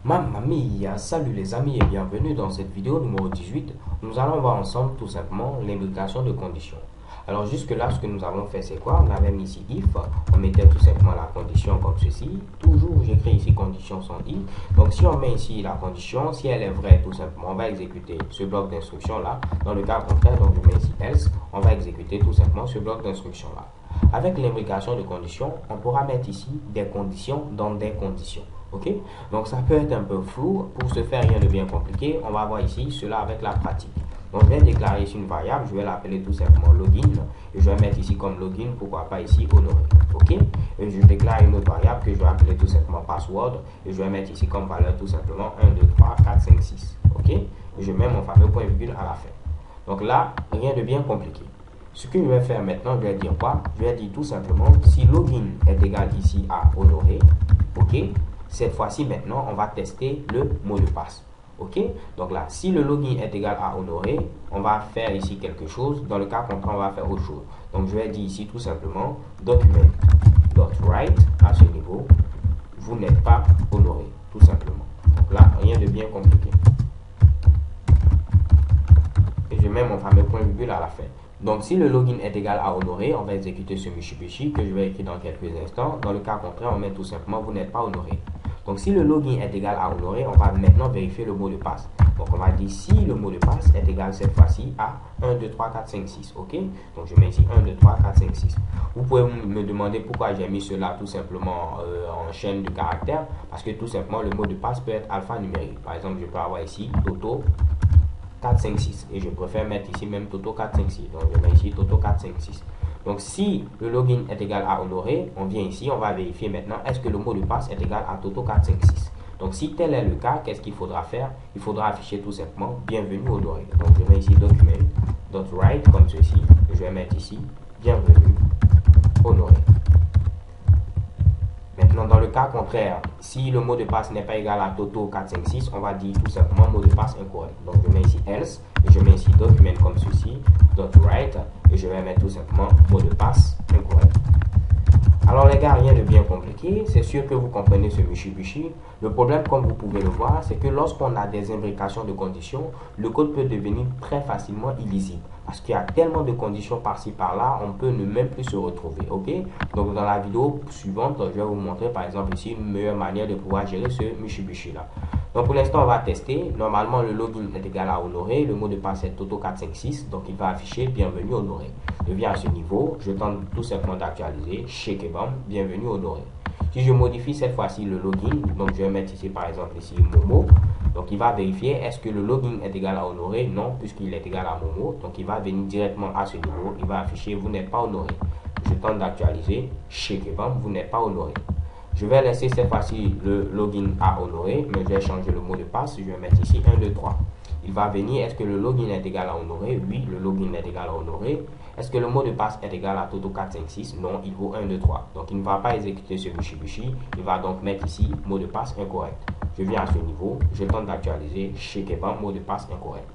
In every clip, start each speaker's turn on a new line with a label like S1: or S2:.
S1: Mamma mia, salut les amis et bienvenue dans cette vidéo numéro 18. Nous allons voir ensemble tout simplement l'imbrication de conditions. Alors jusque là, ce que nous avons fait c'est quoi? On avait mis ici if, on mettait tout simplement la condition comme ceci. Toujours j'écris ici condition sans i. Donc si on met ici la condition, si elle est vraie tout simplement, on va exécuter ce bloc d'instruction là. Dans le cas contraire, donc je mets ici else, on va exécuter tout simplement ce bloc d'instruction là. Avec l'imbrication de conditions, on pourra mettre ici des conditions dans des conditions. Ok, donc ça peut être un peu flou. Pour ce faire, rien de bien compliqué. On va voir ici cela avec la pratique. Donc je vais déclarer ici une variable. Je vais l'appeler tout simplement login. Et je vais mettre ici comme login, pourquoi pas ici honoré. Ok, et je déclare une autre variable que je vais appeler tout simplement password. Et je vais mettre ici comme valeur tout simplement 1, 2, 3, 4, 5, 6. Ok, et je mets mon fameux point virgule à la fin. Donc là, rien de bien compliqué. Ce que je vais faire maintenant, je vais dire quoi? Je vais dire tout simplement si login est égal ici à honoré. Ok, cette fois-ci maintenant, on va tester le mot de passe. Ok, donc là, si le login est égal à honoré, on va faire ici quelque chose. Dans le cas contraire, on va faire autre chose. Donc je vais dire ici tout simplement document.write à ce niveau, vous n'êtes pas honoré, tout simplement. Donc là, rien de bien compliqué. Et je mets mon fameux point virgule à la fin. Donc si le login est égal à honoré, on va exécuter ce Mitsubishi que je vais écrire dans quelques instants. Dans le cas contraire, on met tout simplement vous n'êtes pas honoré. Donc si le login est égal à honoré, on va maintenant vérifier le mot de passe. Donc on va dire si le mot de passe est égal cette fois-ci à 1, 2, 3, 4, 5, 6. Ok, donc je mets ici 1, 2, 3, 4, 5, 6. Vous pouvez me demander pourquoi j'ai mis cela tout simplement en chaîne de caractères. Parce que tout simplement le mot de passe peut être alphanumérique. Par exemple, je peux avoir ici Toto 4, 5, 6. Et je préfère mettre ici même Toto 4, 5, 6. Donc je mets ici Toto 4, 5, 6. Donc si le login est égal à honoré, on vient ici, on va vérifier maintenant est-ce que le mot de passe est égal à Toto 4, 5, 6. Donc si tel est le cas, qu'est-ce qu'il faudra faire? Il faudra afficher tout simplement bienvenue honoré. Donc je mets ici document.write comme ceci. Et je vais mettre ici bienvenue honoré. Maintenant, dans le cas contraire, si le mot de passe n'est pas égal à Toto 456, on va dire tout simplement mot de passe incorrect. Donc, je mets ici else, et je mets ici document comme ceci, .write, et je vais mettre tout simplement mot de passe incorrect. Alors les gars, rien de bien compliqué, c'est sûr que vous comprenez ce Mitsubishi. Le problème, comme vous pouvez le voir, c'est que lorsqu'on a des imbrications de conditions, le code peut devenir très facilement illisible. Parce qu'il y a tellement de conditions par-ci par-là, on peut ne même plus se retrouver. Ok, donc dans la vidéo suivante, je vais vous montrer par exemple ici une meilleure manière de pouvoir gérer ce Mitsubishi là. Donc pour l'instant, on va tester. Normalement, le login est égal à honoré. Le mot de passe est Toto456. Donc il va afficher bienvenue honoré. Je viens à ce niveau. Je tente tout simplement d'actualiser. Shake et bam, bienvenue honoré. Si je modifie cette fois-ci le login, donc je vais mettre ici par exemple ici Momo. Donc il va vérifier est-ce que le login est égal à honoré. Non, puisqu'il est égal à Momo. Donc il va venir directement à ce niveau. Il va afficher vous n'êtes pas honoré. Je tente d'actualiser. Shake et bam, vous n'êtes pas honoré. Je vais laisser cette fois-ci le login à honoré, mais je vais changer le mot de passe. Je vais mettre ici 1, 2, 3. Il va venir, est-ce que le login est égal à honoré? Oui, le login est égal à honoré. Est-ce que le mot de passe est égal à Toto 456? Non, il vaut 1, 2, 3. Donc il ne va pas exécuter ce Mitsubishi. Il va donc mettre ici mot de passe incorrect. Je viens à ce niveau, je tente d'actualiser, chez Kevin, mot de passe incorrect.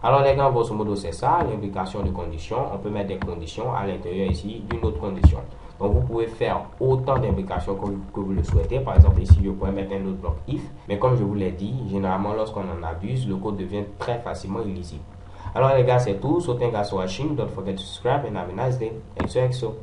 S1: Alors les gars, grosso modo c'est ça, l'imbrication de conditions. On peut mettre des conditions à l'intérieur ici d'une autre condition. Donc vous pouvez faire autant d'imbrications que vous le souhaitez. Par exemple ici je pourrais mettre un autre bloc if. Mais comme je vous l'ai dit, généralement lorsqu'on en abuse, le code devient très facilement illisible. Alors les gars c'est tout. So thank you for watching. Don't forget to subscribe and have a nice day. XOXO.